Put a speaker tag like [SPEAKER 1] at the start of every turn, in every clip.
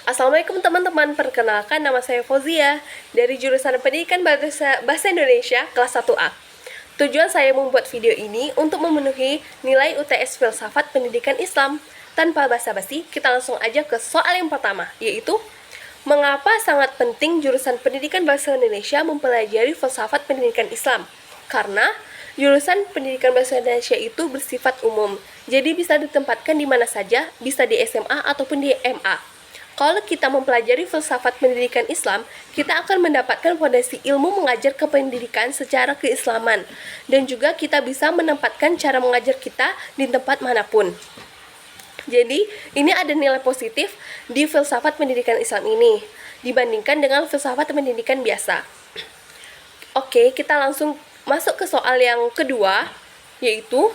[SPEAKER 1] Assalamualaikum teman-teman, perkenalkan nama saya Fauzia dari jurusan Pendidikan Bahasa Indonesia kelas 1A. Tujuan saya membuat video ini untuk memenuhi nilai UTS Filsafat Pendidikan Islam. Tanpa basa-basi, kita langsung aja ke soal yang pertama, yaitu mengapa sangat penting jurusan Pendidikan Bahasa Indonesia mempelajari filsafat pendidikan Islam? Karena jurusan Pendidikan Bahasa Indonesia itu bersifat umum, jadi bisa ditempatkan di mana saja, bisa di SMA ataupun di MA. Kalau kita mempelajari filsafat pendidikan Islam, kita akan mendapatkan fondasi ilmu mengajar kependidikan secara keislaman, dan juga kita bisa menempatkan cara mengajar kita di tempat manapun. Jadi, ini ada nilai positif di filsafat pendidikan Islam ini dibandingkan dengan filsafat pendidikan biasa. Oke, kita langsung masuk ke soal yang kedua, yaitu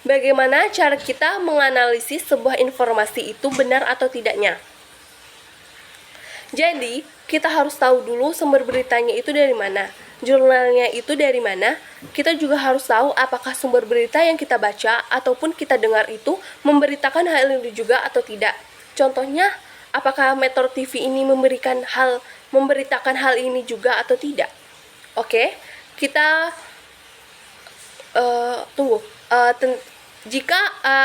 [SPEAKER 1] bagaimana cara kita menganalisis sebuah informasi itu benar atau tidaknya. Jadi, kita harus tahu dulu sumber beritanya itu dari mana, jurnalnya itu dari mana. Kita juga harus tahu apakah sumber berita yang kita baca ataupun kita dengar itu memberitakan hal itu juga atau tidak. Contohnya, apakah Metro TV ini memberitakan hal ini juga atau tidak. Oke, kita jika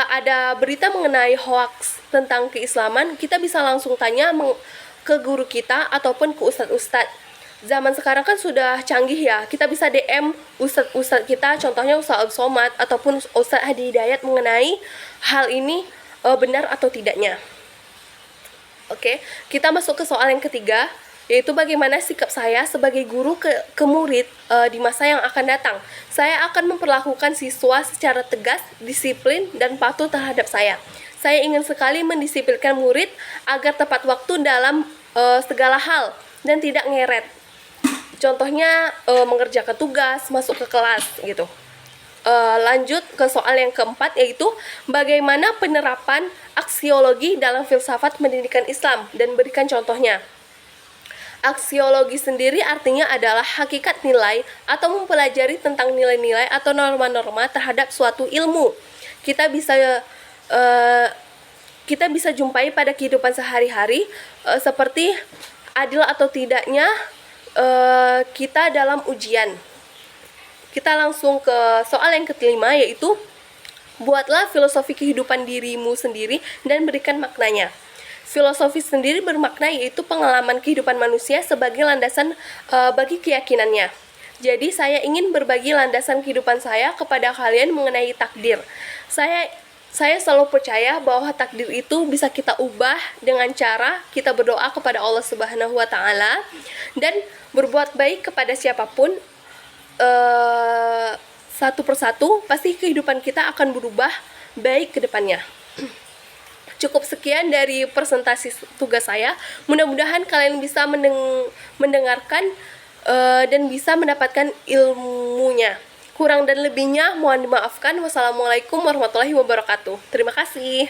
[SPEAKER 1] ada berita mengenai hoax tentang keislaman, kita bisa langsung tanya ke guru kita ataupun ke ustadz-ustadz. Zaman sekarang kan sudah canggih ya, kita bisa DM ustadz-ustadz kita, contohnya Ustadz Somad ataupun Ustadz Hadi Hidayat mengenai hal ini benar atau tidaknya. Oke, kita masuk ke soal yang ketiga, yaitu bagaimana sikap saya sebagai guru ke murid di masa yang akan datang. Saya akan memperlakukan siswa secara tegas, disiplin, dan patuh terhadap saya. Saya ingin sekali mendisiplinkan murid agar tepat waktu dalam segala hal dan tidak ngeret. Contohnya mengerjakan tugas, masuk ke kelas gitu. Lanjut ke soal yang keempat, yaitu bagaimana penerapan aksiologi dalam filsafat pendidikan Islam, dan berikan contohnya. Aksiologi sendiri artinya adalah hakikat nilai atau mempelajari tentang nilai-nilai atau norma-norma terhadap suatu ilmu. Kita bisa jumpai pada kehidupan sehari-hari, seperti adil atau tidaknya kita dalam ujian. Kita langsung ke soal yang kelima, yaitu buatlah filosofi kehidupan dirimu sendiri dan berikan maknanya. Filosofi sendiri bermakna yaitu pengalaman kehidupan manusia sebagai landasan bagi keyakinannya. Jadi saya ingin berbagi landasan kehidupan saya kepada kalian mengenai takdir. Saya selalu percaya bahwa takdir itu bisa kita ubah dengan cara kita berdoa kepada Allah Subhanahu wa Ta'ala dan berbuat baik kepada siapapun. Satu persatu pasti kehidupan kita akan berubah baik ke depannya. Cukup sekian dari presentasi tugas saya. Mudah-mudahan kalian bisa mendengarkan dan bisa mendapatkan ilmunya. Kurang dan lebihnya mohon dimaafkan. Wassalamualaikum warahmatullahi wabarakatuh. Terima kasih.